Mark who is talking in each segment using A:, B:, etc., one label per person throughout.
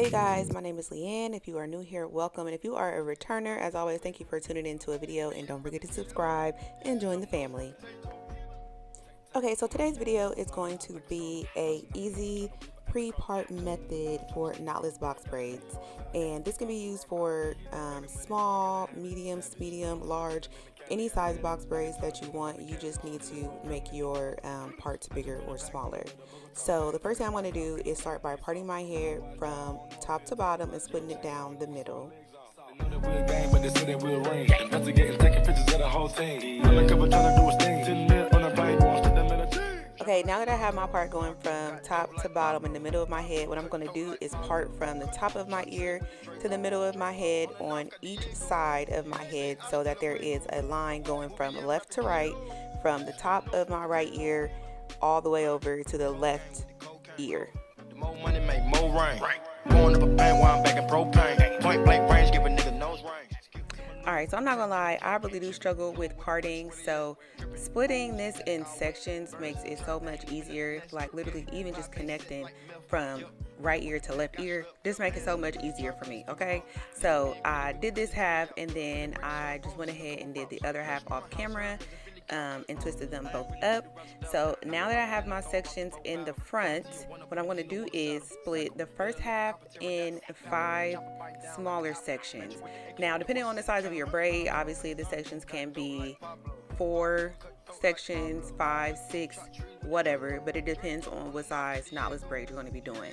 A: Hey guys, my name is Leanne. If you are new here, welcome. And if you are a returner, as always, thank you for tuning into a video, and don't forget to subscribe and join the family. Okay, so today's video is going to be a easy pre-part method for knotless box braids, and this can be used for small, medium, large, any size box braids that you want. You just need to make your parts bigger or smaller. So the first thing I'm going to do is start by parting my hair from top to bottom and splitting it down the middle. Okay, now that I have my part going from top to bottom in the middle of my head, what I'm going to do is part from the top of my ear to the middle of my head on each side of my head, so that there is a line going from left to right, from the top of my right ear all the way over to the left ear. More money make more rain. Going up a pain while I'm back in propane. Point blank range, give a nigga nose range. Alright, so I'm not gonna lie, I really do struggle with parting, so splitting this in sections makes it so much easier. Like literally even just connecting from right ear to left ear, this makes it so much easier for me. Okay, so I did this half and then I just went ahead and did the other half off camera and twisted them both up. So now that I have my sections in the front, what I'm going to do is split the first half in 5 smaller sections. Now depending on the size of your braid, obviously the sections can be 4 sections, 5, 6, whatever, but it depends on what size knotless braid you're going to be doing.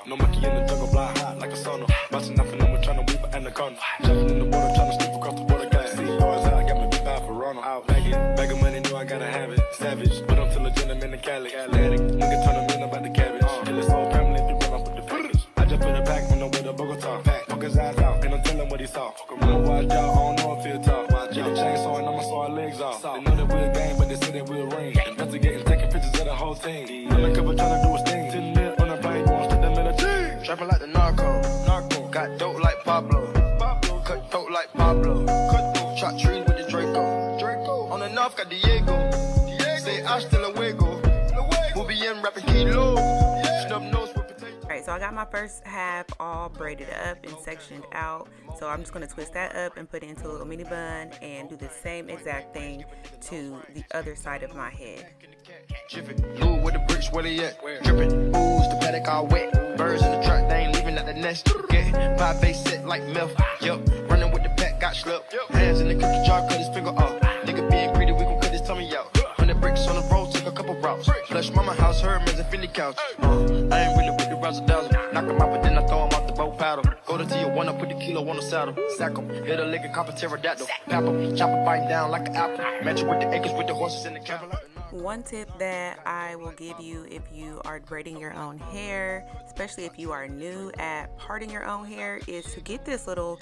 B: No monkey in the jungle, blind hot like a sauna. Bouncing nothing, I'm trying to weave an anaconda. Jumping in the water, trying to slip across the border. Got see doors out, got me big bad for Ronald. Out bag of money, knew I gotta have it. Savage, but I'm still a gentleman in Cali. Athletic, nigga turn them in about the cabbage. Kill his whole family, they run off with the package. I just put it back on the way to Bogota. Poke his eyes out, and I'm telling what he saw. I'ma watch out, I don't know if he'll talk. Get a chainsaw and I'ma saw our legs off. They know that we're a gang, but they say that we're a ring. Investigating, taking pictures of the whole team. Undercover trying to do his thing. 10 mil on a plane, going straight to military.
C: Trapping like the narco, got dope like Pablo, cut throat like Pablo, chop trees with the Draco, on the north got Diego, say hasta luego, we'll be in rapping kilo, snub nose with potato.
A: Alright, so I got my first half all braided up and sectioned out, so I'm just going to twist that up and put it into a little mini bun and do the same exact thing to the other side of my head.
C: Blue with the bricks, where they at? Drippin', ooze, the paddock all wet. Birds in the truck, they ain't leaving at the nest. Get pie face set like milk. Yup, running with the pack, got slipped. Hands in the cookie jar, cut his finger off. Nigga being greedy, we gon' cut his tummy out. 100 bricks on the road, took a couple routes. Flush mama house, Hermes and Philly couch. I ain't really with the razzle dazzle. Knock him out, but then I throw him out the boat paddle. Go to Tijuana, put the kilo on the saddle. Sack him, hit a lick and cop a pterodactyl. Pap him, chop a bite down like an apple. Match it with the acres with the horses in the cattle.
A: One tip that I will give you if you are braiding your own hair, especially if you are new at parting your own hair, is to get this little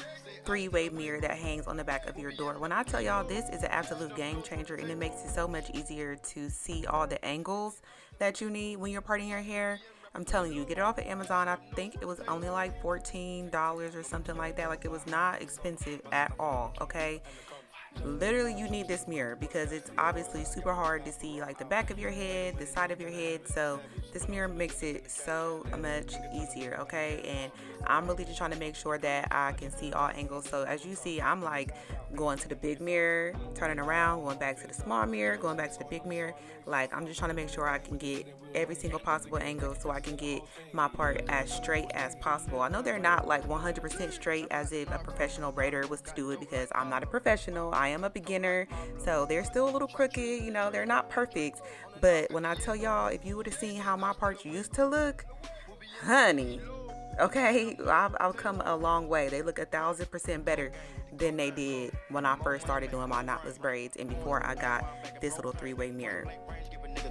A: 3-way mirror that hangs on the back of your door. When I tell y'all, this is an absolute game changer, and it makes it so much easier to see all the angles that you need when you're parting your hair. I'm telling you, get it off of Amazon. I think it was only like $14 or something like that. Like, it was not expensive at all, okay? Literally, you need this mirror because it's obviously super hard to see like the back of your head, the side of your head. So this mirror makes it so much easier, okay? And I'm really just trying to make sure that I can see all angles. So as you see, I'm like going to the big mirror, turning around, going back to the small mirror, going back to the big mirror. Like, I'm just trying to make sure I can get every single possible angle so I can get my part as straight as possible. I know they're not like 100% straight as if a professional braider was to do it, because I'm not a professional. I am a beginner, so they're still a little crooked, you know, they're not perfect. But when I tell y'all, if you would have seen how my parts used to look, honey, okay, I've come a long way. They look 1,000% better than they did when I first started doing my knotless braids and before I got this little 3-way mirror.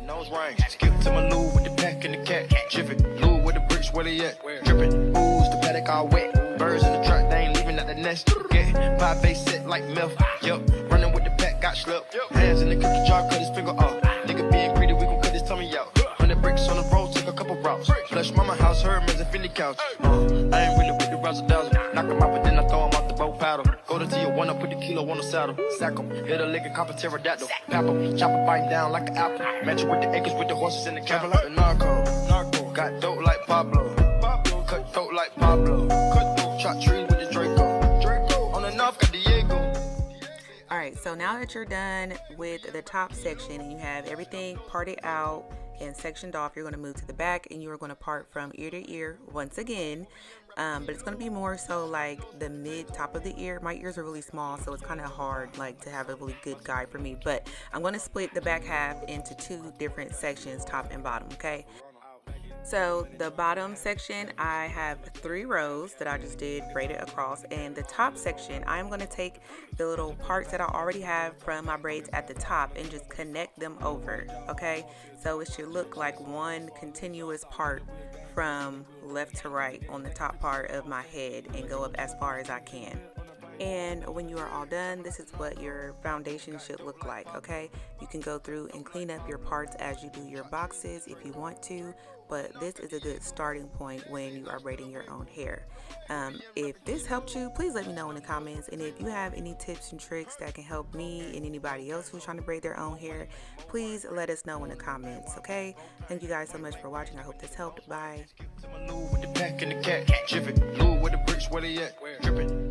C: Nose ring, skip to my Lou with the pack and the cat. Jiffy, Lou with the bricks, where they at? Drippin', ooze, the paddock all wet. Birds in the truck, they ain't leaving at the nest. Get pie face set like milk. Yup, running with the pack, got slipped. Hands in the cookie jar, cut his finger off. Nigga being greedy, we gon' cut his tummy out. 100 bricks on the road, took a couple routes. Flush mama house, Hermes and Philly couch. I ain't really with the razzle dazzle. Knock 'em out, but then I throw 'em off the boat paddle. Go to Tijuana, put the kilo on the saddle. Sack 'em, hit a lick and cop a pterodactyl. Pap 'em, chop 'em, bite down like an apple. Match it with the acres, with the horses in the cattle. Like a narco, got dope like Pablo. Cut throat like Pablo. Chop trees with the Draco. On the north, got Diego.
A: All right, so now that you're done with the top section and you have everything parted out and sectioned off, you're going to move to the back and you're going to part from ear to ear once again. But it's going to be more so like the mid top of the ear. My ears are really small, so it's kind of hard like to have a really good guide for me. But I'm going to split the back half into 2 different sections, top and bottom, okay? So the bottom section, I have 3 rows that I just did braided across, and the top section, I'm going to take the little parts that I already have from my braids at the top and just connect them over, okay? So it should look like one continuous part from left to right on the top part of my head and go up as far as I can. And when you are all done, this is what your foundation should look like, okay? You can go through and clean up your parts as you do your boxes if you want to, but this is a good starting point when you are braiding your own hair. If this helped you, please let me know in the comments. And if you have any tips and tricks that can help me and anybody else who's trying to braid their own hair, please let us know in the comments, okay? Thank you guys so much for watching. I hope this helped. Bye.
C: With the pack and the cat, jiffy. With the bricks, where they at? Drippin'.